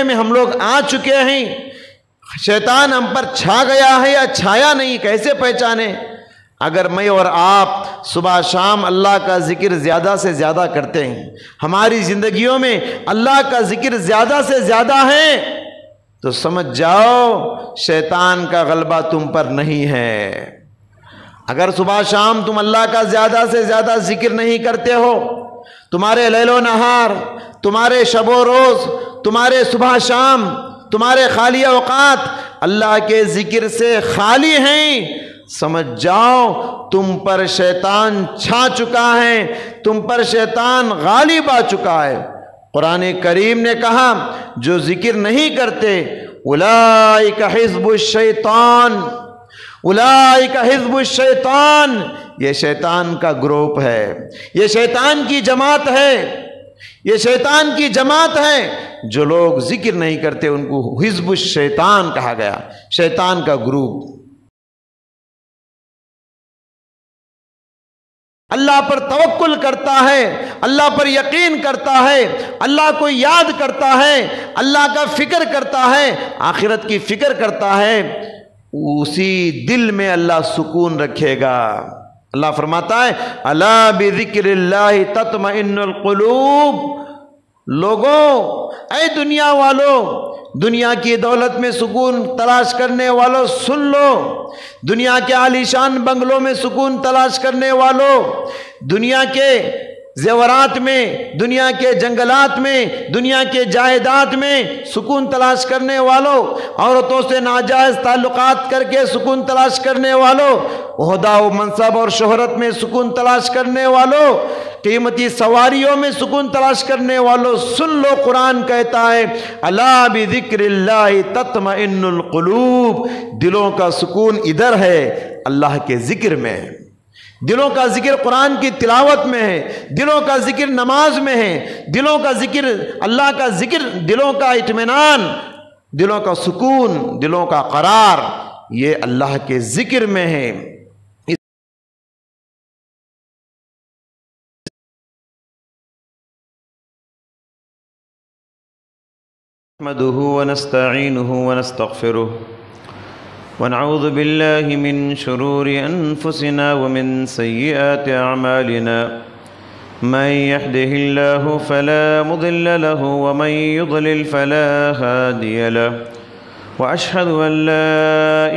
میں ہم لوگ آ چکے ہیں، شیطان ہم پر چھا گیا ہے یا چھایا نہیں، کیسے پہچانے؟ اگر میں اور آپ صبح شام اللہ کا ذکر زیادہ سے زیادہ کرتے ہیں، ہماری زندگیوں میں اللہ کا ذکر زیادہ سے زیادہ ہے، تو سمجھ جاؤ شیطان کا غلبہ تم پر نہیں ہے۔ اگر صبح شام تم اللہ کا زیادہ سے زیادہ ذکر نہیں کرتے ہو، تمہارے لیل و نہار، تمہارے شب و روز، تمہارے صبح شام، تمہارے خالی اوقات اللہ کے ذکر سے خالی ہیں، سمجھ جاؤ تم پر شیطان چھا چکا ہے، تم پر شیطان غالب آ چکا ہے۔ قرآن کریم نے کہا جو ذکر نہیں کرتے اولئک حزب الشیطان، اولئک حزب الشیطان، یہ شیطان کا گروپ ہے، یہ شیطان کی جماعت ہے، یہ شیطان کی جماعت ہے۔ جو لوگ ذکر نہیں کرتے ان کو حزب الشیطان کہا گیا، شیطان کا گروپ۔ اللہ پر توکل کرتا ہے، اللہ پر یقین کرتا ہے، اللہ کو یاد کرتا ہے، اللہ کا فکر کرتا ہے، آخرت کی فکر کرتا ہے، اسی دل میں اللہ سکون رکھے گا۔ اللہ فرماتا ہے الا بذکر اللہ تطمئن القلوب۔ لوگوں، اے دنیا والوں، دنیا کی دولت میں سکون تلاش کرنے والوں سن لو، دنیا کے عالیشان بنگلوں میں سکون تلاش کرنے والوں، دنیا کے زیورات میں، دنیا کے جنگلات میں، دنیا کے جائیداد میں سکون تلاش کرنے والوں، عورتوں سے ناجائز تعلقات کر کے سکون تلاش کرنے والوں، عہدہ و منصب اور شہرت میں سکون تلاش کرنے والوں، قیمتی سواریوں میں سکون تلاش کرنے والوں، سن لو قرآن کہتا ہے الا بذکر اللہ تطمئن القلوب۔ دلوں کا سکون ادھر ہے، اللہ کے ذکر میں ہے۔ دلوں کا ذکر قرآن کی تلاوت میں ہے، دلوں کا ذکر نماز میں ہے، دلوں کا ذکر اللہ کا ذکر، دلوں کا اطمینان، دلوں کا سکون، دلوں کا قرار، یہ اللہ کے ذکر میں ہے۔ نحمده ونستعينه ونستغفره ونعوذ بالله من شرور أنفسنا ومن سيئات أعمالنا، من يهده الله فلا مضل له ومن يضلل فلا هادي له، وأشهد أن لا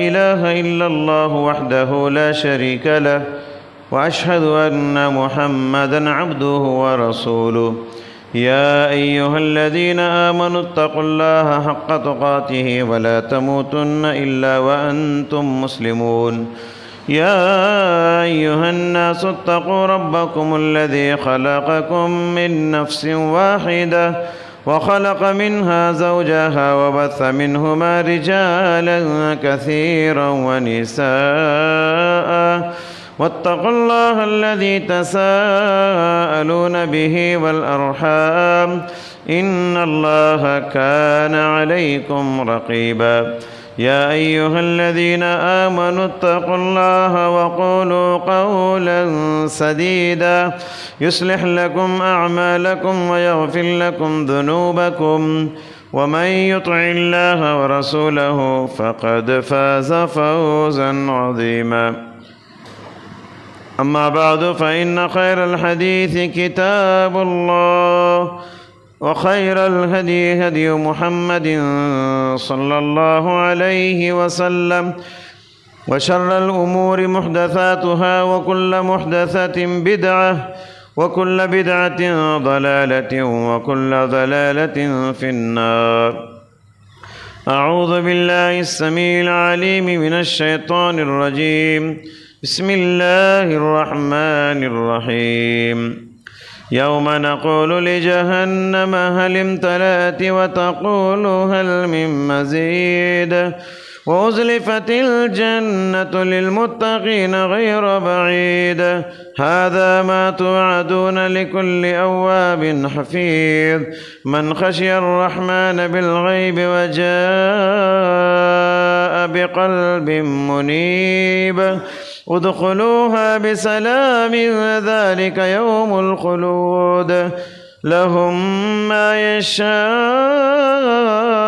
إله إلا الله وحده لا شريك له، وأشهد أن محمدًا عبده ورسوله۔ يا أيها الذين آمنوا اتقوا الله حق تقاته ولا تموتن إلا وأنتم مسلمون۔ يا أيها الناس اتقوا ربكم الذي خلقكم من نفس واحدة وخلق منها زوجها وبث منهما رجالا كثيرا ونساء، واتقوا الله الذي تساءلون به والأرحام إن الله كان عليكم رقيبا۔ يا أيها الذين آمنوا اتقوا الله وقولوا قولا سديدا يصلح لكم أعمالكم ويغفر لكم ذنوبكم، ومن يطع الله ورسوله فقد فاز فوزا عظيما۔ أما بعد فإن خير الحديث كتاب الله، وخير الهدي هدي محمد صلى الله عليه وسلم، وشر الأمور محدثاتها وكل محدثة بدعة وكل بدعة ضلالة وكل ضلالة في النار۔ أعوذ بالله السميع العليم من الشيطان الرجيم، بسم الله الرحمن الرحيم۔ يوم نقول لجهنم هل امتلأت وتقول هل من مزيد، وأزلفت الجنة للمتقين غير بعيد، هذا ما توعدون لكل أواب حفيظ، من خشي الرحمن بالغيب وجاء بقلب منيب، ادخلوها بسلام ذلك يوم الخلود، لهم ما يشاءون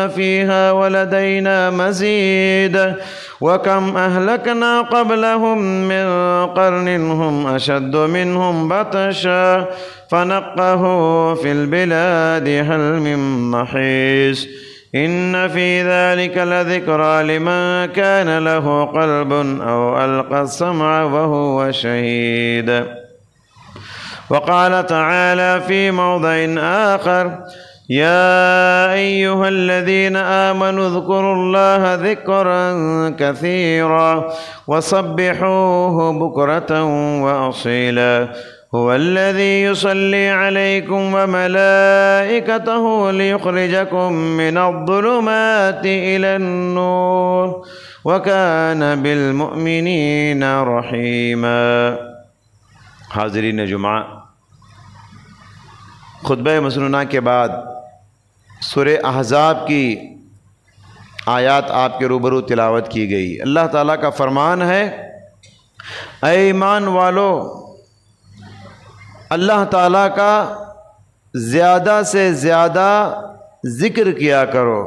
يخلدون فيها ولدينا مزيد وكم أهلكنا قبلهم من قرن هم أشد منهم بطشا فنقهوا في البلاد هل من محيص إن في ذلك لذكرى لمن كان له قلب أو ألقى السمع وهو شهيد. وقال تعالى في موضع آخر يا أيها الذين آمنوا اذكروا الله ذكرا كثيرا وسبحوه بكرة وأصيلا هو الذي يصلي عليكم وملائكته ليخرجكم من الظلمات إلى النور وكان بالمؤمنين رحيما. حاضرین جمعہ، خطبہ مسنونہ کے بعد سورہ احزاب کی آیات آپ کے روبرو تلاوت کی گئی۔ اللہ تعالیٰ کا فرمان ہے، اے ایمان والو، اللہ تعالیٰ کا زیادہ سے زیادہ ذکر کیا کرو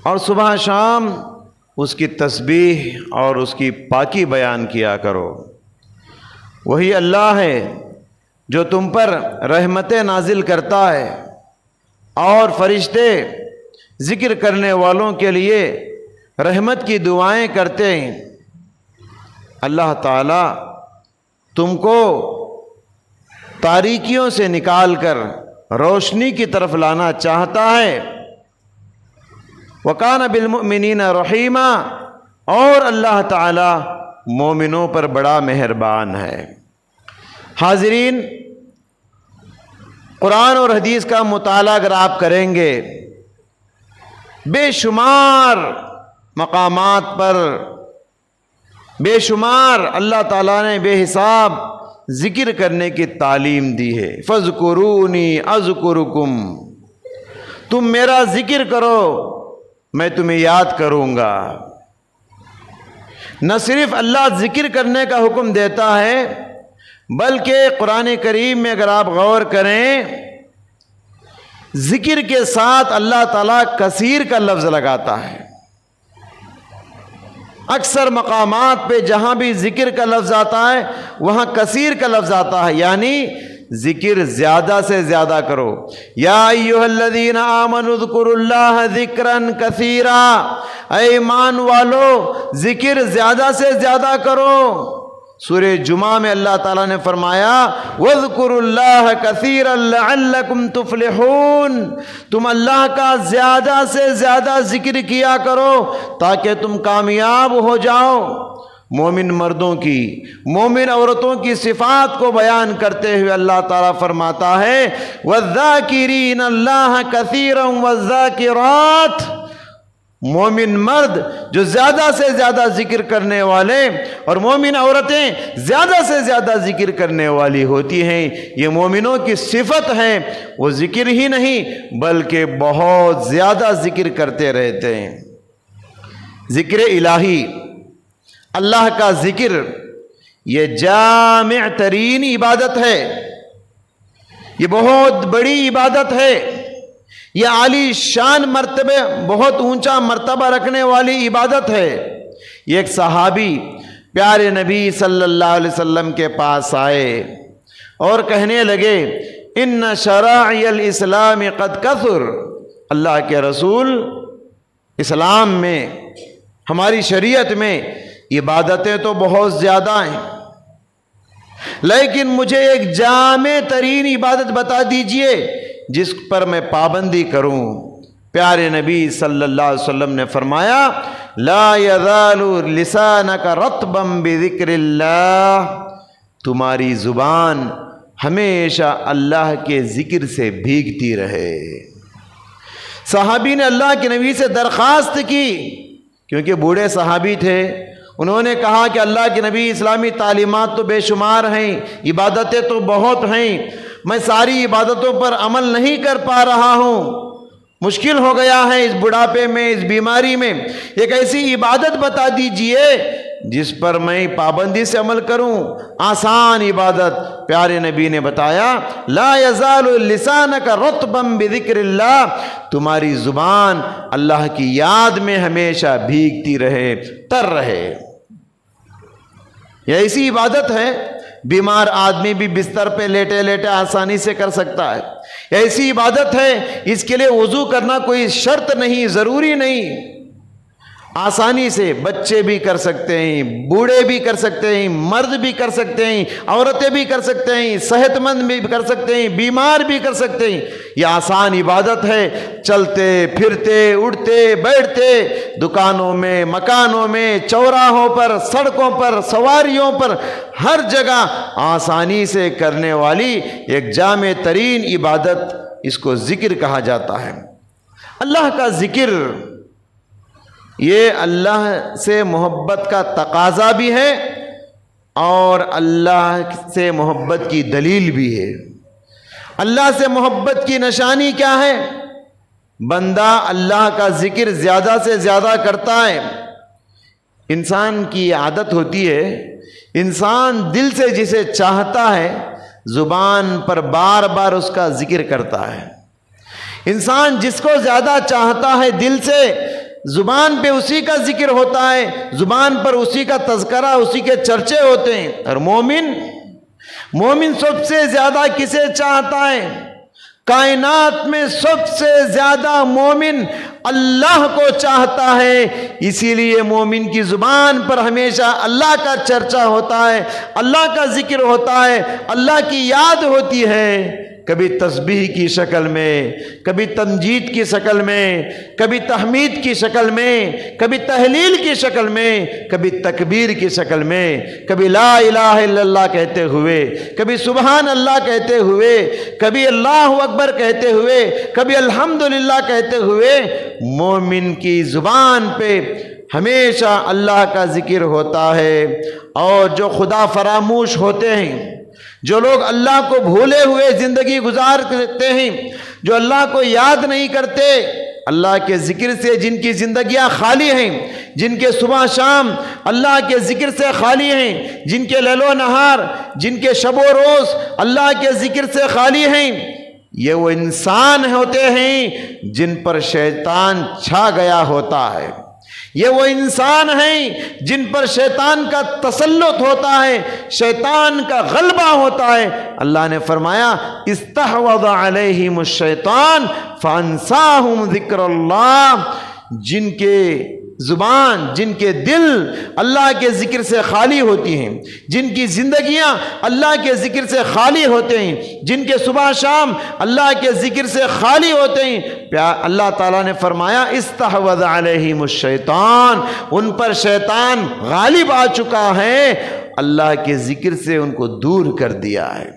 اور صبح شام اس کی تسبیح اور اس کی پاکی بیان کیا کرو۔ وہی اللہ ہے جو تم پر رحمتیں نازل کرتا ہے اور فرشتے ذکر کرنے والوں کے لیے رحمت کی دعائیں کرتے ہیں۔ اللہ تعالیٰ تم کو تاریکیوں سے نکال کر روشنی کی طرف لانا چاہتا ہے۔ وَكَانَ بِالْمُؤْمِنِينَ رَحِيمًا، اور اللہ تعالیٰ مومنوں پر بڑا مہربان ہے۔ حاضرین، قرآن اور حدیث کا مطالعہ اگر آپ کریں گے، بے شمار مقامات پر بے شمار اللہ تعالیٰ نے بے حساب ذکر کرنے کی تعلیم دی ہے۔ فَاذْكُرُونِي أَذْكُرُكُمْ، تم میرا ذکر کرو میں تمہیں یاد کروں گا۔ نہ صرف اللہ ذکر کرنے کا حکم دیتا ہے، بلکہ قرآن کریم میں اگر آپ غور کریں، ذکر کے ساتھ اللہ تعالیٰ کثیر کا لفظ لگاتا ہے۔ اکثر مقامات پہ جہاں بھی ذکر کا لفظ آتا ہے وہاں کثیر کا لفظ آتا ہے، یعنی ذکر زیادہ سے زیادہ کرو۔ یا ایھا الذین آمنوا اذکروا اللہ ذکرا کثیرا، اے ایمان والو ذکر زیادہ سے زیادہ کرو۔ سورہ جمعہ میں اللہ تعالیٰ نے فرمایا وَاذْكُرُوا اللَّهَ كَثِيرًا لَعَلَّكُمْ تُفْلِحُونَ، تم اللہ کا زیادہ سے زیادہ ذکر کیا کرو تاکہ تم کامیاب ہو جاؤ۔ مومن مردوں کی، مومن عورتوں کی صفات کو بیان کرتے ہوئے اللہ تعالیٰ فرماتا ہے وَالذَّاكِرِينَ اللَّهَ كَثِيرًا وَالذَّاكِرَاتِ، مومن مرد جو زیادہ سے زیادہ ذکر کرنے والے اور مومن عورتیں زیادہ سے زیادہ ذکر کرنے والی ہوتی ہیں۔ یہ مومنوں کی صفت ہے، وہ ذکر ہی نہیں بلکہ بہت زیادہ ذکر کرتے رہتے ہیں۔ ذکر الہی، اللہ کا ذکر، یہ جامع ترین عبادت ہے، یہ بہت بڑی عبادت ہے، یہ عالی شان مرتبہ، بہت اونچا مرتبہ رکھنے والی عبادت ہے۔ یہ ایک صحابی پیارے نبی صلی اللہ علیہ وسلم کے پاس آئے اور کہنے لگے ان شرائع الاسلام قد کثر، اللہ کے رسول، اسلام میں، ہماری شریعت میں عبادتیں تو بہت زیادہ ہیں، لیکن مجھے ایک جامع ترین عبادت بتا دیجئے جس پر میں پابندی کروں۔ پیارے نبی صلی اللہ علیہ وسلم نے فرمایا لا یزال لسانک رطبا بذکر اللہ، تمہاری زبان ہمیشہ اللہ کے ذکر سے بھیگتی رہے۔ صحابی نے اللہ کے نبی سے درخواست کی، کیونکہ بوڑھے صحابی تھے، انہوں نے کہا کہ اللہ کے نبی اسلامی تعلیمات تو بے شمار ہیں، عبادتیں تو بہت ہیں، میں ساری عبادتوں پر عمل نہیں کر پا رہا ہوں، مشکل ہو گیا ہے اس بڑھاپے میں، اس بیماری میں، ایک ایسی عبادت بتا دیجئے جس پر میں پابندی سے عمل کروں، آسان عبادت۔ پیارے نبی نے بتایا لا یزال لسانک رطبا بذکر اللہ، تمہاری زبان اللہ کی یاد میں ہمیشہ بھیگتی رہے، تر رہے۔ یہ ایسی عبادت ہے بیمار آدمی بھی بستر پہ لیٹے لیٹے آسانی سے کر سکتا ہے۔ یہ ایسی عبادت ہے اس کے لیے وضو کرنا کوئی شرط نہیں، ضروری نہیں، آسانی سے بچے بھی کر سکتے ہیں، بوڑھے بھی کر سکتے ہیں، مرد بھی کر سکتے ہیں، عورتیں بھی کر سکتے ہیں، صحت مند بھی کر سکتے ہیں، بیمار بھی کر سکتے ہیں۔ یہ آسان عبادت ہے، چلتے پھرتے اٹھتے بیٹھتے، دکانوں میں، مکانوں میں، چوراہوں پر، سڑکوں پر، سواریوں پر، ہر جگہ آسانی سے کرنے والی ایک جامع ترین عبادت، اس کو ذکر کہا جاتا ہے۔ اللہ کا ذکر یہ اللہ سے محبت کا تقاضا بھی ہے اور اللہ سے محبت کی دلیل بھی ہے۔ اللہ سے محبت کی نشانی کیا ہے؟ بندہ اللہ کا ذکر زیادہ سے زیادہ کرتا ہے۔ انسان کی عادت ہوتی ہے، انسان دل سے جسے چاہتا ہے زبان پر بار بار اس کا ذکر کرتا ہے۔ انسان جس کو زیادہ چاہتا ہے دل سے، زبان پہ اسی کا ذکر ہوتا ہے، زبان پر اسی کا تذکرہ، اسی کے چرچے ہوتے ہیں۔ اور مومن سب سے زیادہ کسے چاہتا ہے؟ کائنات میں سب سے زیادہ مومن اللہ کو چاہتا ہے، اسی لیے مومن کی زبان پر ہمیشہ اللہ کا چرچا ہوتا ہے، اللہ کا ذکر ہوتا ہے، اللہ کی یاد ہوتی ہے، کبھی تسبیح کی شکل میں، کبھی تمجید کی شکل میں، کبھی تحمید کی شکل میں، کبھی تحلیل کی شکل میں، کبھی تکبیر کی شکل میں، کبھی لا الہ الا اللہ کہتے ہوئے، کبھی سبحان اللہ کہتے ہوئے، کبھی اللہ اکبر کہتے ہوئے، کبھی الحمدللہ کہتے ہوئے، مومن کی زبان پہ ہمیشہ اللہ کا ذکر ہوتا ہے۔ اور جو خدا فراموش ہوتے ہیں، جو لوگ اللہ کو بھولے ہوئے زندگی گزارتے ہیں، جو اللہ کو یاد نہیں کرتے، اللہ کے ذکر سے جن کی زندگیاں خالی ہیں، جن کے صبح شام اللہ کے ذکر سے خالی ہیں، جن کے لیل و نہار، جن کے شب و روز اللہ کے ذکر سے خالی ہیں، یہ وہ انسان ہوتے ہیں جن پر شیطان چھا گیا ہوتا ہے۔ یہ وہ انسان ہیں جن پر شیطان کا تسلط ہوتا ہے، شیطان کا غلبہ ہوتا ہے۔ اللہ نے فرمایا استحوذ علیہم الشیطان فانساہم ذکر اللہ، جن کے زبان، جن کے دل اللہ کے ذکر سے خالی ہوتی ہیں، جن کی زندگیاں اللہ کے ذکر سے خالی ہوتے ہیں، جن کے صبح شام اللہ کے ذکر سے خالی ہوتے ہیں، اللہ تعالیٰ نے فرمایا استحوذ علیہم الشیطان، ان پر شیطان غالب آ چکا ہے، اللہ کے ذکر سے ان کو دور کر دیا ہے۔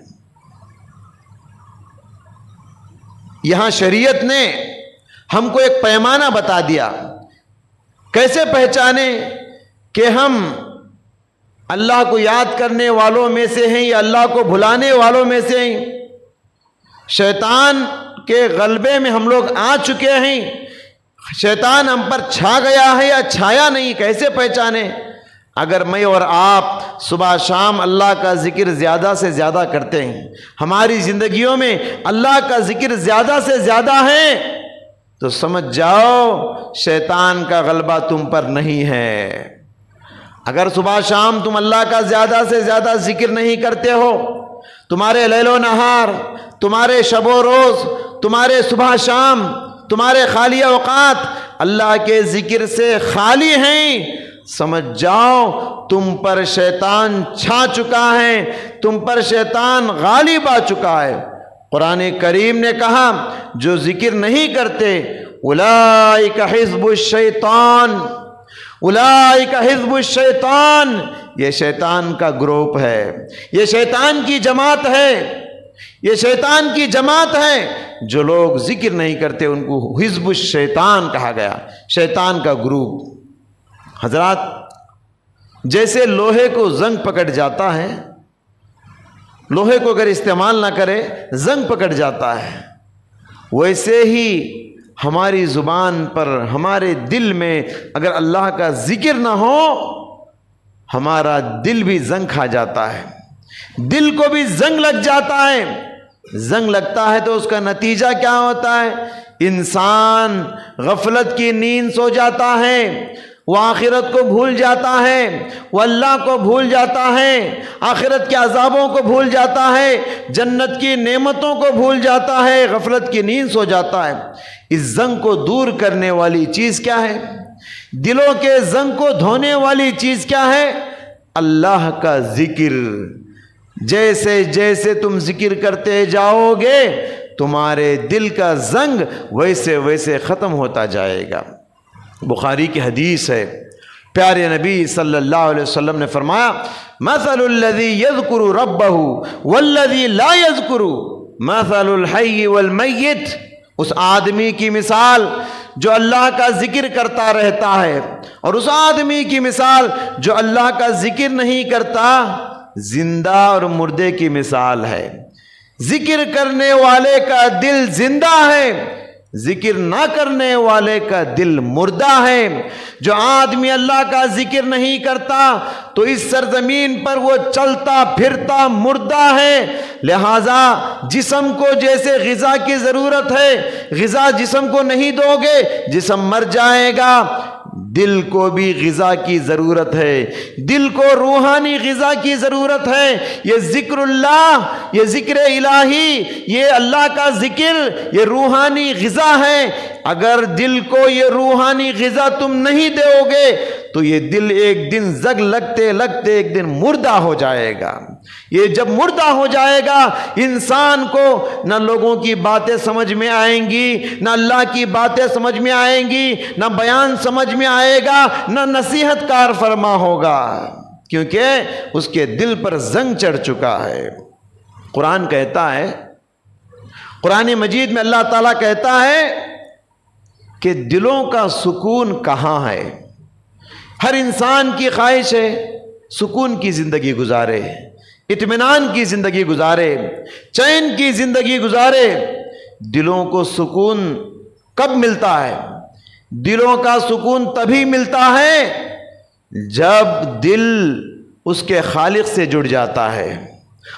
یہاں شریعت نے ہم کو ایک پیمانہ بتا دیا، کیسے پہچانے کہ ہم اللہ کو یاد کرنے والوں میں سے ہیں یا اللہ کو بھلانے والوں میں سے ہیں؟ شیطان کے غلبے میں ہم لوگ آ چکے ہیں، شیطان ہم پر چھا گیا ہے یا چھایا نہیں، کیسے پہچانے؟ اگر میں اور آپ صبح شام اللہ کا ذکر زیادہ سے زیادہ کرتے ہیں، ہماری زندگیوں میں اللہ کا ذکر زیادہ سے زیادہ ہے، تو سمجھ جاؤ شیطان کا غلبہ تم پر نہیں ہے۔ اگر صبح شام تم اللہ کا زیادہ سے زیادہ ذکر نہیں کرتے ہو، تمہارے لیل و نہار، تمہارے شب و روز، تمہارے صبح شام، تمہارے خالی اوقات اللہ کے ذکر سے خالی ہیں، سمجھ جاؤ تم پر شیطان چھا چکا ہے، تم پر شیطان غالب آ چکا ہے۔ قرآن کریم نے کہا جو ذکر نہیں کرتے اولئک حزب الشیطان، اولئک حزب الشیطان، یہ شیطان کا گروپ ہے، یہ شیطان کی جماعت ہے، یہ شیطان کی جماعت ہے۔ جو لوگ ذکر نہیں کرتے ان کو حزب الشیطان کہا گیا، شیطان کا گروپ۔ حضرات، جیسے لوہے کو زنگ پکڑ جاتا ہے، لوہے کو اگر استعمال نہ کرے زنگ پکڑ جاتا ہے، ویسے ہی ہماری زبان پر، ہمارے دل میں اگر اللہ کا ذکر نہ ہو ہمارا دل بھی زنگ کھا جاتا ہے، دل کو بھی زنگ لگ جاتا ہے۔ زنگ لگتا ہے تو اس کا نتیجہ کیا ہوتا ہے؟ انسان غفلت کی نیند سو جاتا ہے، وہ آخرت کو بھول جاتا ہے، وہ اللہ کو بھول جاتا ہے، آخرت کے عذابوں کو بھول جاتا ہے، جنت کی نعمتوں کو بھول جاتا ہے، غفلت کی نیند سو جاتا ہے۔ اس زنگ کو دور کرنے والی چیز کیا ہے؟ دلوں کے زنگ کو دھونے والی چیز کیا ہے؟ اللہ کا ذکر۔ جیسے جیسے تم ذکر کرتے جاؤ گے تمہارے دل کا زنگ ویسے ویسے ختم ہوتا جائے گا۔ بخاری کی حدیث ہے، پیارے نبی صلی اللہ علیہ وسلم نے فرمایا مثل الذی یذکر ربہ والذی لا یذکر مثل الحی والمیت۔ اس آدمی کی مثال جو اللہ کا ذکر کرتا رہتا ہے اور اس آدمی کی مثال جو اللہ کا ذکر نہیں کرتا زندہ اور مردے کی مثال ہے۔ ذکر کرنے والے کا دل زندہ ہے، ذکر نہ کرنے والے کا دل مردہ ہے۔ جو آدمی اللہ کا ذکر نہیں کرتا تو اس سرزمین پر وہ چلتا پھرتا مردہ ہے۔ لہذا جسم کو جیسے غذا کی ضرورت ہے، غذا جسم کو نہیں دو گے جسم مر جائے گا، دل کو بھی غذا کی ضرورت ہے، دل کو روحانی غذا کی ضرورت ہے۔ یہ ذکر اللہ، یہ ذکر الہی، یہ اللہ کا ذکر، یہ روحانی غذا ہے۔ اگر دل کو یہ روحانی غذا تم نہیں دو گے تو یہ دل ایک دن زنگ لگتے لگتے ایک دن مردہ ہو جائے گا۔ یہ جب مردہ ہو جائے گا انسان کو نہ لوگوں کی باتیں سمجھ میں آئیں گی، نہ اللہ کی باتیں سمجھ میں آئیں گی، نہ بیان سمجھ میں آئے گا، نہ نصیحت کار فرما ہوگا، کیونکہ اس کے دل پر زنگ چڑھ چکا ہے۔ قرآن کہتا ہے، قرآن مجید میں اللہ تعالیٰ کہتا ہے کہ دلوں کا سکون کہاں ہے؟ ہر انسان کی خواہش ہے سکون کی زندگی گزارے، اطمینان کی زندگی گزارے، چین کی زندگی گزارے۔ دلوں کو سکون کب ملتا ہے؟ دلوں کا سکون تبھی ملتا ہے جب دل اس کے خالق سے جڑ جاتا ہے،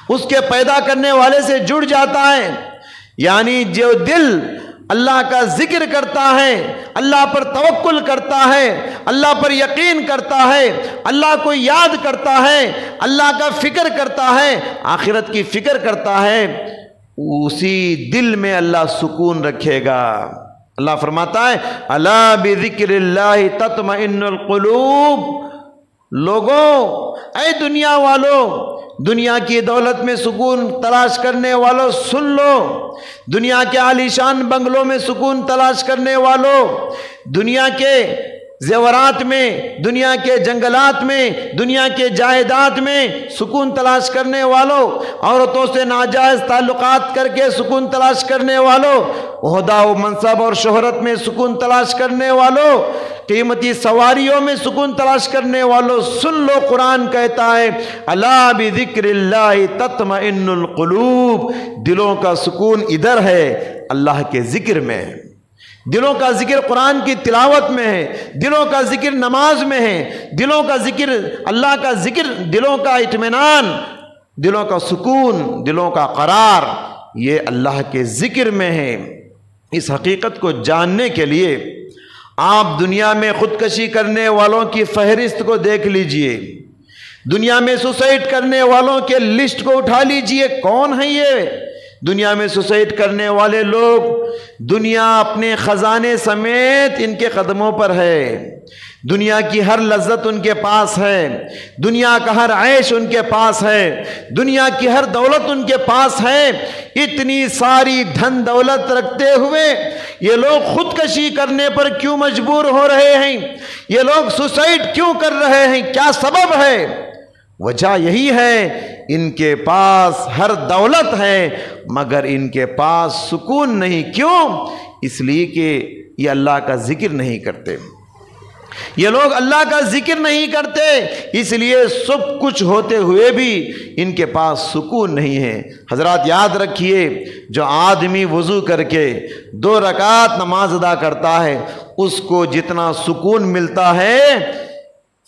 اس کے پیدا کرنے والے سے جڑ جاتا ہے۔ یعنی جو دل اللہ کا ذکر کرتا ہے، اللہ پر توکل کرتا ہے، اللہ پر یقین کرتا ہے، اللہ کو یاد کرتا ہے، اللہ کا فکر کرتا ہے، آخرت کی فکر کرتا ہے، اسی دل میں اللہ سکون رکھے گا۔ اللہ فرماتا ہے الا بذکر اللہ تطمئن القلوب۔ لوگوں، اے دنیا والوں، دنیا کی دولت میں سکون تلاش کرنے والوں سن لو، دنیا کے عالیشان بنگلوں میں سکون تلاش کرنے والوں، دنیا کے زیورات میں، دنیا کے جنگلات میں، دنیا کے جائیداد میں سکون تلاش کرنے والوں، عورتوں سے ناجائز تعلقات کر کے سکون تلاش کرنے والوں، عہدہ و منصب اور شہرت میں سکون تلاش کرنے والوں، قیمتی سواریوں میں سکون تلاش کرنے والوں، سن لو، قرآن کہتا ہے الا بذکر اللہ تطمئن القلوب۔ دلوں کا سکون ادھر ہے، اللہ کے ذکر میں۔ دلوں کا ذکر قرآن کی تلاوت میں ہے، دلوں کا ذکر نماز میں ہے، دلوں کا ذکر اللہ کا ذکر، دلوں کا اطمینان، دلوں کا سکون، دلوں کا قرار یہ اللہ کے ذکر میں ہے۔ اس حقیقت کو جاننے کے لیے آپ دنیا میں خودکشی کرنے والوں کی فہرست کو دیکھ لیجئے، دنیا میں سوسائڈ کرنے والوں کے لسٹ کو اٹھا لیجئے، کون ہے یہ؟ دنیا میں سوسائڈ کرنے والے لوگ، دنیا اپنے خزانے سمیت ان کے قدموں پر ہے، دنیا کی ہر لذت ان کے پاس ہے، دنیا کا ہر عیش ان کے پاس ہے، دنیا کی ہر دولت ان کے پاس ہے۔ اتنی ساری دھن دولت رکھتے ہوئے یہ لوگ خودکشی کرنے پر کیوں مجبور ہو رہے ہیں؟ یہ لوگ سوسائڈ کیوں کر رہے ہیں؟ کیا سبب ہے؟ وجہ یہی ہے ان کے پاس ہر دولت ہے مگر ان کے پاس سکون نہیں۔ کیوں؟ اس لیے کہ یہ اللہ کا ذکر نہیں کرتے، یہ لوگ اللہ کا ذکر نہیں کرتے، اس لیے سب کچھ ہوتے ہوئے بھی ان کے پاس سکون نہیں ہے۔ حضرات یاد رکھیے، جو آدمی وضو کر کے 2 رکعت نماز ادا کرتا ہے اس کو جتنا سکون ملتا ہے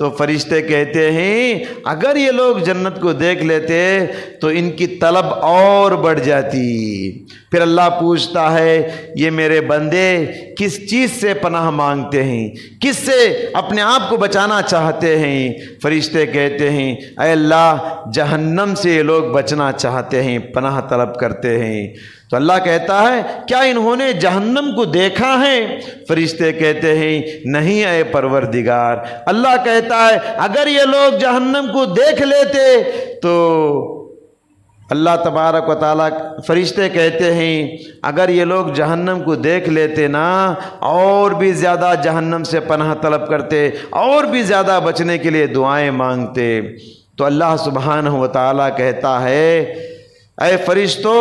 تو فرشتے کہتے ہیں اگر یہ لوگ جنت کو دیکھ لیتے تو ان کی طلب اور بڑھ جاتی۔ پھر اللہ پوچھتا ہے یہ میرے بندے کس چیز سے پناہ مانگتے ہیں، کس سے اپنے آپ کو بچانا چاہتے ہیں؟ فرشتے کہتے ہیں اے اللہ جہنم سے یہ لوگ بچنا چاہتے ہیں، پناہ طلب کرتے ہیں۔ تو اللہ کہتا ہے کیا انہوں نے جہنم کو دیکھا ہے؟ فرشتے کہتے ہیں نہیں اے پروردگار۔ اللہ کہتا ہے اگر یہ لوگ جہنم کو دیکھ لیتے تو اللہ تبارک و تعالیٰ فرشتے کہتے ہیں اگر یہ لوگ جہنم کو دیکھ لیتے نا اور بھی زیادہ جہنم سے پناہ طلب کرتے، اور بھی زیادہ بچنے کے لیے دعائیں مانگتے۔ تو اللہ سبحانہ و تعالیٰ کہتا ہے اے فرشتو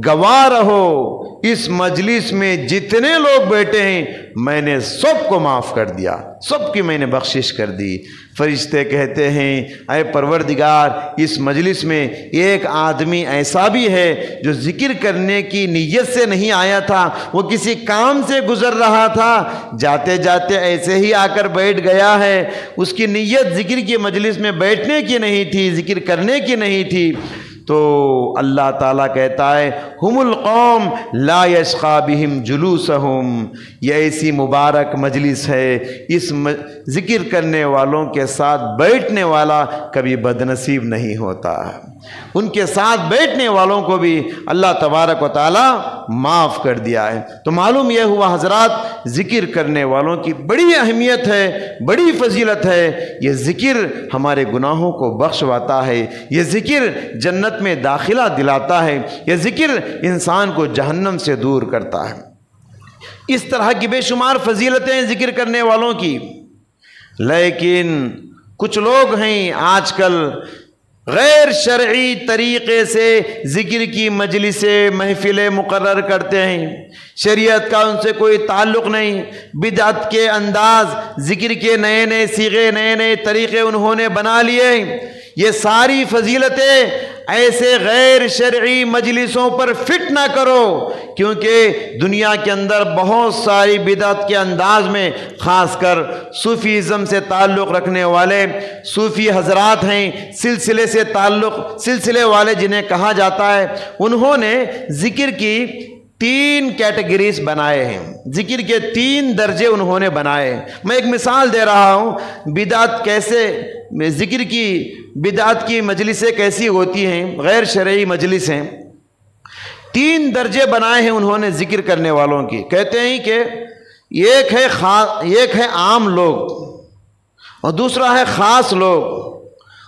گواہ رہو اس مجلس میں جتنے لوگ بیٹھے ہیں میں نے سب کو معاف کر دیا، سب کی میں نے بخشش کر دی۔ فرشتے کہتے ہیں اے پروردگار اس مجلس میں ایک آدمی ایسا بھی ہے جو ذکر کرنے کی نیت سے نہیں آیا تھا، وہ کسی کام سے گزر رہا تھا، جاتے جاتے ایسے ہی آ کر بیٹھ گیا ہے، اس کی نیت ذکر کی مجلس میں بیٹھنے کی نہیں تھی، ذکر کرنے کی نہیں تھی۔ تو اللہ تعالیٰ کہتا ہے ہم القوم لا یشقی بہم جلوسہم، یہ ایسی مبارک مجلس ہے اس ذکر کرنے والوں کے ساتھ بیٹھنے والا کبھی بدنصیب نہیں ہوتا۔ ان کے ساتھ بیٹھنے والوں کو بھی اللہ تبارک و تعالیٰ معاف کر دیا ہے۔ تو معلوم یہ ہوا حضرات ذکر کرنے والوں کی بڑی اہمیت ہے، بڑی فضیلت ہے۔ یہ ذکر ہمارے گناہوں کو بخشواتا ہے، یہ ذکر جنت میں داخلہ دلاتا ہے، یہ ذکر انسان کو جہنم سے دور کرتا ہے۔ اس طرح کی بے شمار فضیلتیں ذکر کرنے والوں کی، لیکن کچھ لوگ ہیں آج کل غیر شرعی طریقے سے ذکر کی مجلسیں محفلیں مقرر کرتے ہیں، شریعت کا ان سے کوئی تعلق نہیں، بدعت کے انداز، ذکر کے نئے نئے صیغے، نئے نئے طریقے انہوں نے بنا لیے۔ یہ ساری فضیلتیں ایسے غیر شرعی مجلسوں پر فٹ نہ کرو، کیونکہ دنیا کے اندر بہت ساری بدعت کے انداز میں خاص کر صوفیزم سے تعلق رکھنے والے صوفی حضرات ہیں، سلسلے والے جنہیں کہا جاتا ہے، انہوں نے ذکر کی 3 کیٹیگریز بنائے ہیں، ذکر کے 3 درجے انہوں نے بنائے۔ میں ایک مثال دے رہا ہوں بدعت کیسے، ذکر کی بدعت کی مجلسیں کیسی ہوتی ہیں، غیر شرعی مجلسیں۔ 3 درجے بنائے ہیں انہوں نے ذکر کرنے والوں کی۔ کہتے ہیں کہ ایک ہے عام لوگ، اور دوسرا ہے خاص لوگ،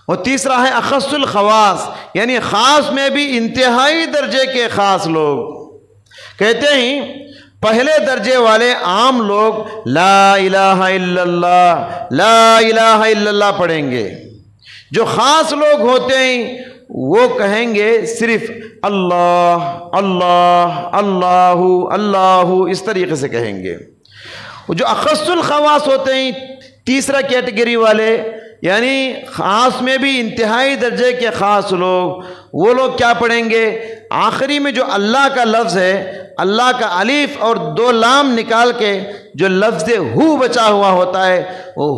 اور تیسرا ہے اخص الخواص، یعنی خاص میں بھی انتہائی درجے کے خاص لوگ۔ کہتے ہیں پہلے درجے والے عام لوگ لا الہ الا اللہ، لا الہ الا اللہ پڑھیں گے۔ جو خاص لوگ ہوتے ہیں وہ کہیں گے صرف اللہ اللہ اللہ اللہ، اس طریقے سے کہیں گے۔ جو اخص الخواص ہوتے ہیں، تیسرا کیٹیگری والے، یعنی خاص میں بھی انتہائی درجے کے خاص لوگ، وہ لوگ کیا پڑھیں گے؟ آخری میں جو اللہ کا لفظ ہے، اللہ کا الف اور 2 لام نکال کے جو لفظ ہو بچا ہوا ہوتا ہے، وہ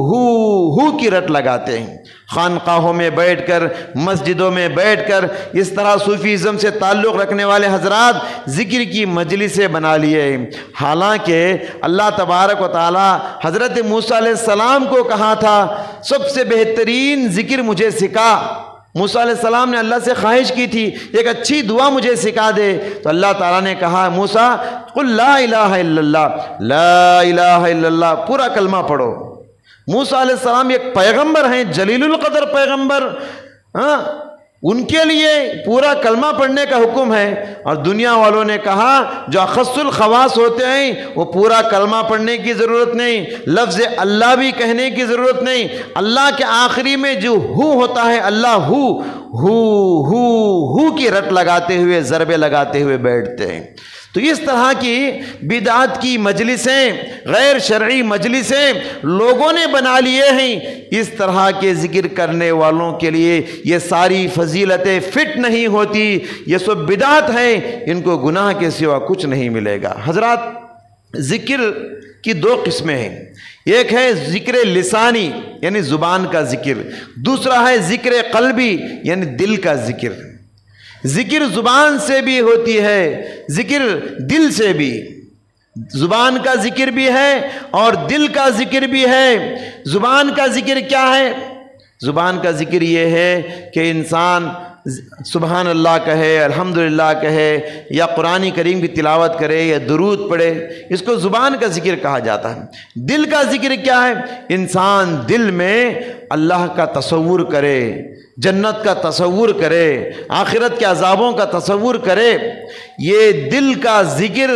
ہو کی رٹ لگاتے ہیں۔ خانقاہوں میں بیٹھ کر، مسجدوں میں بیٹھ کر اس طرح صوفیزم سے تعلق رکھنے والے حضرات ذکر کی مجلسیں بنا لیے۔ حالانکہ اللہ تبارک و تعالی حضرت موسیٰ علیہ السلام کو کہا تھا سب سے بہترین ذکر مجھے سکھا۔ موسیٰ علیہ السلام نے اللہ سے خواہش کی تھی ایک اچھی دعا مجھے سکھا دے، تو اللہ تعالیٰ نے کہا موسیٰ قل لا الہ الا اللہ، لا الہ الا اللہ، پورا کلمہ پڑھو۔ موسیٰ علیہ السلام ایک پیغمبر ہیں، جلیل القدر پیغمبر، ان کے لیے پورا کلمہ پڑھنے کا حکم ہے، اور دنیا والوں نے کہا جو اخص الخواص ہوتے ہیں وہ پورا کلمہ پڑھنے کی ضرورت نہیں، لفظ اللہ بھی کہنے کی ضرورت نہیں، اللہ کے آخری میں جو ہو ہوتا ہے، اللہ ہو کی رٹ لگاتے ہوئے، ضربے لگاتے ہوئے بیٹھتے ہیں۔ تو اس طرح کی بدعت کی مجلسیں، غیر شرعی مجلسیں لوگوں نے بنا لیے ہیں۔ اس طرح کے ذکر کرنے والوں کے لیے یہ ساری فضیلتیں فٹ نہیں ہوتی، یہ سب بدعت ہیں، ان کو گناہ کے سوا کچھ نہیں ملے گا۔ حضرات ذکر کی 2 قسمیں ہیں، ایک ہے ذکر لسانی یعنی زبان کا ذکر، دوسرا ہے ذکر قلبی یعنی دل کا ذکر۔ ذکر زبان سے بھی ہوتی ہے، ذکر دل سے بھی، زبان کا ذکر بھی ہے اور دل کا ذکر بھی ہے۔ زبان کا ذکر کیا ہے؟ زبان کا ذکر یہ ہے کہ انسان سبحان اللہ کہے، الحمدللہ کہے، یا قرآن کریم کی تلاوت کرے یا درود پڑھے، اس کو زبان کا ذکر کہا جاتا ہے۔ دل کا ذکر کیا ہے؟ انسان دل میں اللہ کا تصور کرے، جنت کا تصور کرے، آخرت کے عذابوں کا تصور کرے۔ یہ دل کا ذکر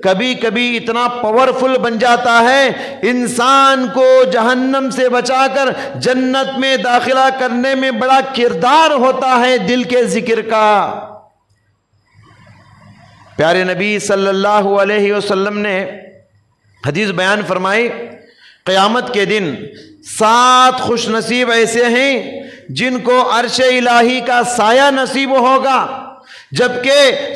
کبھی کبھی اتنا پاورفل بن جاتا ہے، انسان کو جہنم سے بچا کر جنت میں داخلہ کرنے میں بڑا کردار ہوتا ہے دل کے ذکر کا۔ پیارے نبی صلی اللہ علیہ وسلم نے حدیث بیان فرمائی، قیامت کے دن 7 خوش نصیب ایسے ہیں جن کو عرش الہی کا سایہ نصیب ہوگا، جبکہ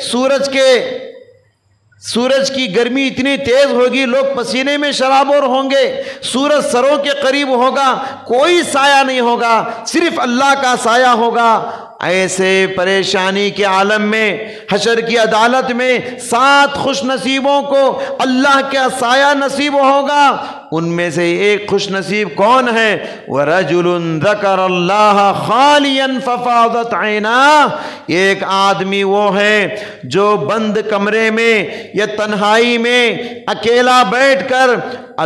سورج کی گرمی اتنی تیز ہوگی، لوگ پسینے میں شرابور ہوں گے، سورج سروں کے قریب ہوگا، کوئی سایہ نہیں ہوگا، صرف اللہ کا سایہ ہوگا۔ ایسے پریشانی کے عالم میں، حشر کی عدالت میں 7 خوش نصیبوں کو اللہ کا سایہ نصیب ہوگا۔ ان میں سے ایک خوش نصیب کون ہے؟ وَرَجُلٌ ذَكَرَ اللَّهَ خَالِيًا فَفَاضَتْ عَيْنَاهُ، ایک آدمی وہ ہے جو بند کمرے میں یا تنہائی میں اکیلا بیٹھ کر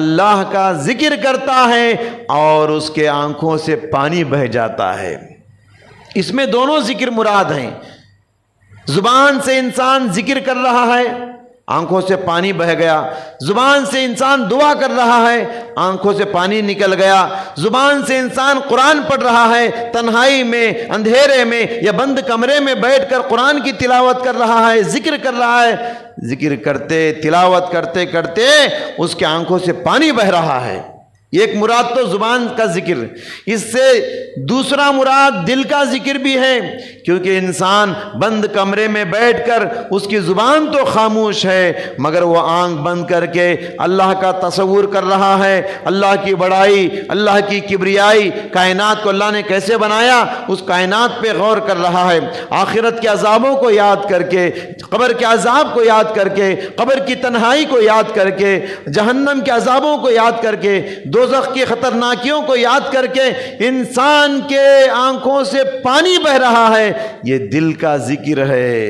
اللہ کا ذکر کرتا ہے اور اس کے آنکھوں سے پانی بہہ جاتا ہے۔ اس میں دونوں ذکر مراد ہیں، زبان سے انسان ذکر کر رہا ہے، آنکھوں سے پانی بہہ گیا، زبان سے انسان دعا کر رہا ہے، آنکھوں سے پانی نکل گیا، زبان سے انسان قرآن پڑھ رہا ہے، تنہائی میں، اندھیرے میں یا بند کمرے میں بیٹھ کر قرآن کی تلاوت کر رہا ہے، ذکر کر رہا ہے، ذکر کرتے تلاوت کرتے کرتے اس کے آنکھوں سے پانی بہہ رہا ہے۔ ایک مراد تو زبان کا ذکر، اس سے دوسرا مراد دل کا ذکر بھی ہے، کیونکہ انسان بند کمرے میں بیٹھ کر اس کی زبان تو خاموش ہے مگر وہ آنکھ بند کر کے اللہ کا تصور کر رہا ہے، اللہ کی بڑائی، اللہ کی کبریائی، کائنات کو اللہ نے کیسے بنایا اس کائنات پہ غور کر رہا ہے، آخرت کے عذابوں کو یاد کر کے، قبر کے عذاب کو یاد کر کے، قبر کی تنہائی کو یاد کر کے، جہنم کے عذابوں کو یاد کر کے، دوزخ کی خطرناکیوں کو یاد کر کے انسان کے آنکھوں سے پانی بہہ رہا ہے۔ یہ دل کا ذکر ہے،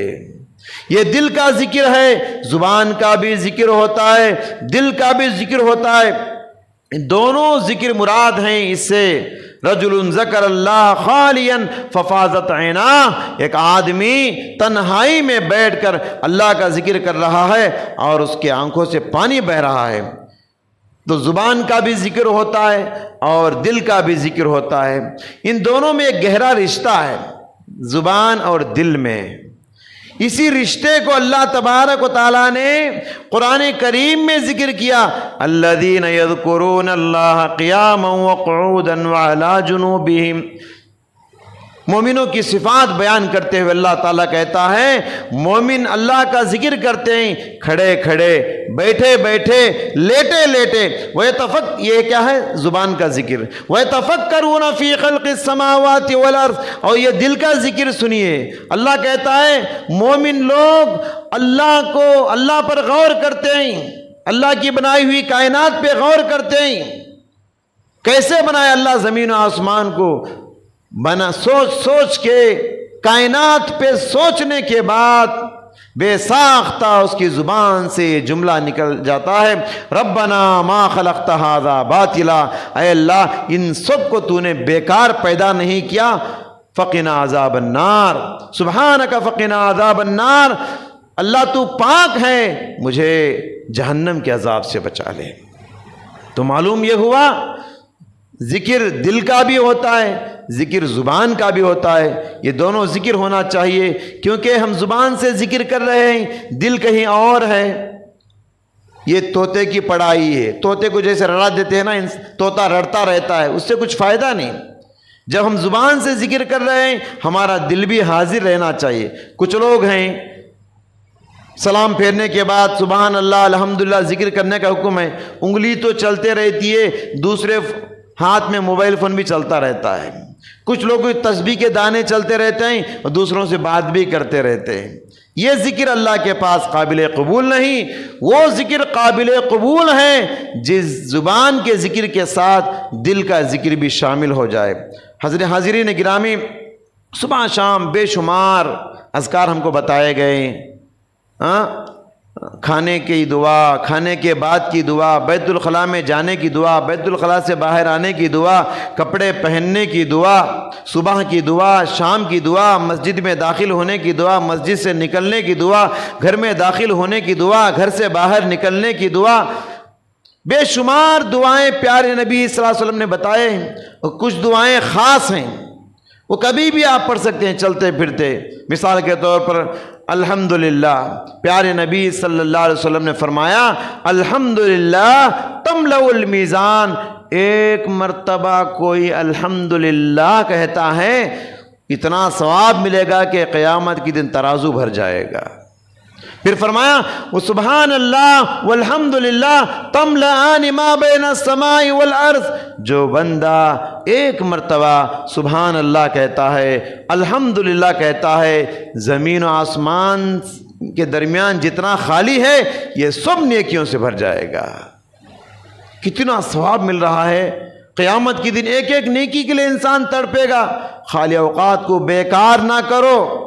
یہ دل کا ذکر ہے۔ زبان کا بھی ذکر ہوتا ہے، دل کا بھی ذکر ہوتا ہے، دونوں ذکر مراد ہیں اس سے۔ رجل ذکر اللہ خالیا ففاضت عیناہ، ایک آدمی تنہائی میں بیٹھ کر اللہ کا ذکر کر رہا ہے اور اس کے آنکھوں سے پانی بہہ رہا ہے۔ تو زبان کا بھی ذکر ہوتا ہے اور دل کا بھی ذکر ہوتا ہے، ان دونوں میں ایک گہرا رشتہ ہے، زبان اور دل میں۔ اسی رشتے کو اللہ تبارک و تعالیٰ نے قرآن کریم میں ذکر کیا، الذین یذکرون اللہ قیاما وقعودا وعلی جنوبہم۔ مومنوں کی صفات بیان کرتے ہوئے اللہ تعالیٰ کہتا ہے مومن اللہ کا ذکر کرتے ہیں کھڑے کھڑے، بیٹھے بیٹھے، لیٹے لیٹے۔ یہ کیا ہے؟ زبان کا ذکر۔ وَيَتَفَكَّرُونَ فِي خَلْقِ السَّمَاوَاتِ وَالْأَرْضِ، اور یہ دل کا ذکر سنیے، اللہ کہتا ہے مومن لوگ اللہ پر غور کرتے ہیں، اللہ کی بنائی ہوئی کائنات پہ غور کرتے ہیں، کیسے بنایا اللہ زمین و آسمان کو، سوچ سوچ کے، کائنات پہ سوچنے کے بعد بے ساختہ اس کی زبان سے یہ جملہ نکل جاتا ہے، ربنا ما خلقت ھذا باطلا، اے اللہ ان سب کو تو نے بیکار پیدا نہیں کیا، فقنا عذاب النار، سبحانک فقنا عذاب النار، اللہ تو پاک ہے، مجھے جہنم کے عذاب سے بچا لے۔ تو معلوم یہ ہوا ذکر دل کا بھی ہوتا ہے، ذکر زبان کا بھی ہوتا ہے، یہ دونوں ذکر ہونا چاہیے، کیونکہ ہم زبان سے ذکر کر رہے ہیں، دل کہیں اور ہے۔ یہ طوطے کی پڑھائی ہے، طوطے کو جیسے رڑا دیتے ہیں نا، طوطا رڑتا رہتا ہے، اس سے کچھ فائدہ نہیں۔ جب ہم زبان سے ذکر کر رہے ہیں ہمارا دل بھی حاضر رہنا چاہیے۔ کچھ لوگ ہیں سلام پھیرنے کے بعد سبحان اللہ الحمدللہ ذکر کرنے کا حکم ہے. انگلی تو چلتے رہتی ہے، دوسرے ہاتھ میں موبائل فون بھی چلتا رہتا ہے. کچھ لوگ تسبیح کے دانے چلتے رہتے ہیں اور دوسروں سے بات بھی کرتے رہتے ہیں. یہ ذکر اللہ کے پاس قابل قبول نہیں. وہ ذکر قابل قبول ہے جس زبان کے ذکر کے ساتھ دل کا ذکر بھی شامل ہو جائے. حضرت حاضرین گرامی، صبح شام بے شمار اذکار ہم کو بتائے گئے. کھانے کی دعا، کھانے کے بعد کی دعا، بیت الخلاء میں جانے کی دعا، بیت الخلاء سے باہر آنے کی دعا، کپڑے پہننے کی دعا، صبح کی دعا، شام کی دعا، مسجد میں داخل ہونے کی دعا، مسجد سے نکلنے کی دعا، گھر میں داخل ہونے کی دعا، گھر سے باہر نکلنے کی دعا. بے شمار دعائیں پیارے نبی صلی اللہ علیہ وسلم نے بتائے ہیں. اور کچھ دعائیں خاص ہیں، وہ کبھی بھی آپ پڑھ سکتے ہیں چلتے پھرتے. مثال کے طور پر الحمدللہ، پیارے نبی صلی اللہ علیہ وسلم نے فرمایا الحمدللہ تملأ المیزان. ایک مرتبہ کوئی الحمدللہ کہتا ہے اتنا ثواب ملے گا کہ قیامت کی دن ترازو بھر جائے گا. پھر فرمایا وسبحان اللہ والحمدللہ تملأان ما بین السماء والارض. جو بندہ ایک مرتبہ سبحان اللہ کہتا ہے، الحمدللہ کہتا ہے، زمین و آسمان کے درمیان جتنا خالی ہے یہ سب نیکیوں سے بھر جائے گا. کتنا ثواب مل رہا ہے. قیامت کی دن ایک ایک نیکی کے لیے انسان تڑپے گا. خالی اوقات کو بیکار نہ کرو،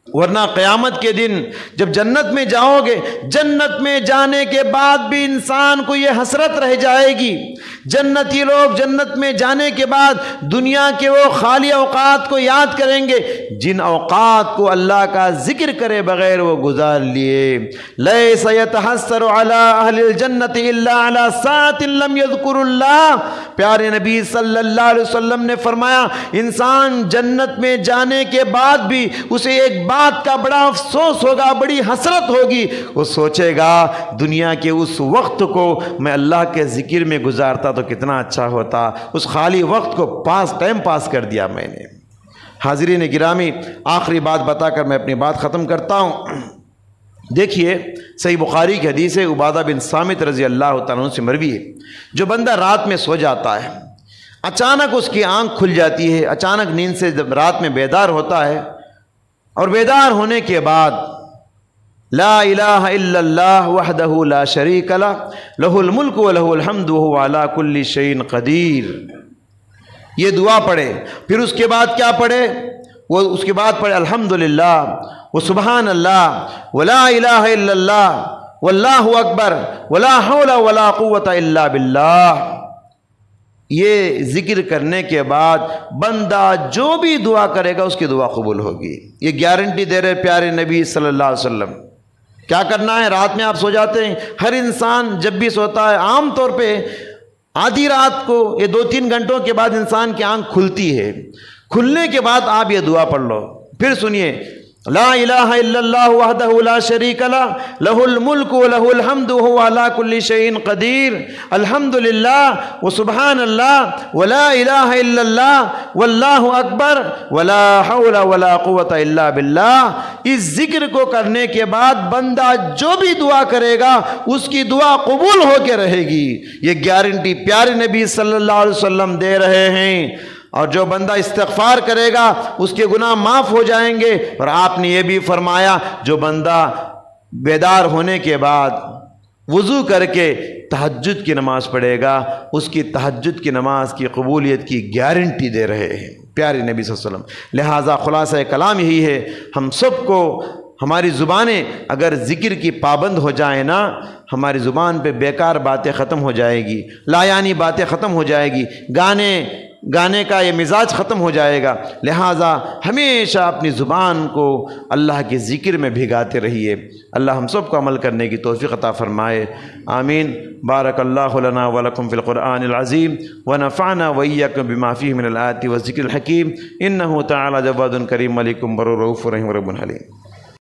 ورنہ قیامت کے دن جب جنت میں جاؤ گے، جنت میں جانے کے بعد بھی انسان کو یہ حسرت رہ جائے گی. جنتی لوگ جنت میں جانے کے بعد دنیا کے وہ خالی اوقات کو یاد کریں گے جن اوقات کو اللہ کا ذکر کرے بغیر وہ گزار لیے. لیس یتحسر علی اہل الجنت الا علی ساعۃ لم یذکر اللہ. پیارے نبی صلی اللہ علیہ وسلم نے فرمایا انسان جنت میں جانے کے بعد بھی اسے ایک بات کا بڑا افسوس ہوگا، بڑی حسرت ہوگی. وہ سوچے گا دنیا کے اس وقت کو میں اللہ کے ذکر میں گزارتا تو کتنا اچھا ہوتا. اس خالی وقت کو ٹائم پاس کر دیا میں نے. حاضرین گرامی، آخری بات بتا کر میں اپنی بات ختم کرتا ہوں. دیکھیے صحیح بخاری کی حدیث ہے، عبادہ بن صامت رضی اللہ تعالیٰ عنہ سے مروی ہے. جو بندہ رات میں سو جاتا ہے، اچانک اس کی آنکھ کھل جاتی ہے، اچانک نیند سے جب رات میں بیدار ہوتا ہے اور بیدار ہونے کے بعد لا الہ الا اللہ وحدہ لا شریک لہ لہ الملک و لہ الحمد وہو علی کل شیء قدیر، یہ دعا پڑھے. پھر اس کے بعد کیا پڑھے؟ وہ اس کے بعد پڑھے الحمدللہ و سبحان اللہ ولا الہ الا اللہ واللہ اکبر ولا حول ولا قوة الا باللہ. یہ ذکر کرنے کے بعد بندہ جو بھی دعا کرے گا اس کی دعا قبول ہوگی. یہ گارنٹی دے رہے پیارے نبی صلی اللہ علیہ وسلم. کیا کرنا ہے؟ رات میں آپ سو جاتے ہیں، ہر انسان جب بھی سوتا ہے عام طور پہ آدھی رات کو یہ 2-3 گھنٹوں کے بعد انسان کی آنکھ کھلتی ہے. کھلنے کے بعد آپ یہ دعا پڑھ لو. پھر سنیے لا الہ الا اللہ وحدہ لا شریک لہ لہ الملک و لہ الحمد وہو علی کل شیء قدیر الحمدللہ وسبحان اللہ ولا الہ الا اللہ واللہ اکبر ولا حول ولا قوة الا باللہ. اس ذکر کو کرنے کے بعد بندہ جو بھی دعا کرے گا اس کی دعا قبول ہو کے رہے گی. یہ گارنٹی پیارے نبی صلی اللہ علیہ وسلم دے رہے ہیں. اور جو بندہ استغفار کرے گا اس کے گناہ معاف ہو جائیں گے. اور آپ نے یہ بھی فرمایا جو بندہ بیدار ہونے کے بعد وضو کر کے تہجد کی نماز پڑھے گا اس کی تہجد کی نماز کی قبولیت کی گارنٹی دے رہے ہیں پیارے نبی صلی اللہ علیہ وسلم. لہٰذا خلاصہ کلام یہی ہے، ہم سب کو ہماری زبانیں اگر ذکر کی پابند ہو جائیں نا، ہماری زبان پہ بیکار باتیں ختم ہو جائے گی، لایانی باتیں ختم ہو جائے گی، گانے کا یہ مزاج ختم ہو جائے گا. لہٰذا ہمیشہ اپنی زبان کو اللہ کے ذکر میں بھگاتے رہیے. اللہ ہم سب کو عمل کرنے کی توفیق عطا فرمائے. آمین. بارک اللہ لنا ولکم فی القرآن العظیم ونفعنا وإیاکم بما فیہ من الآیات والذکر الحکیم. انہ تعالی جواد کریم ملک بر رؤوف رحیم رب حلیم.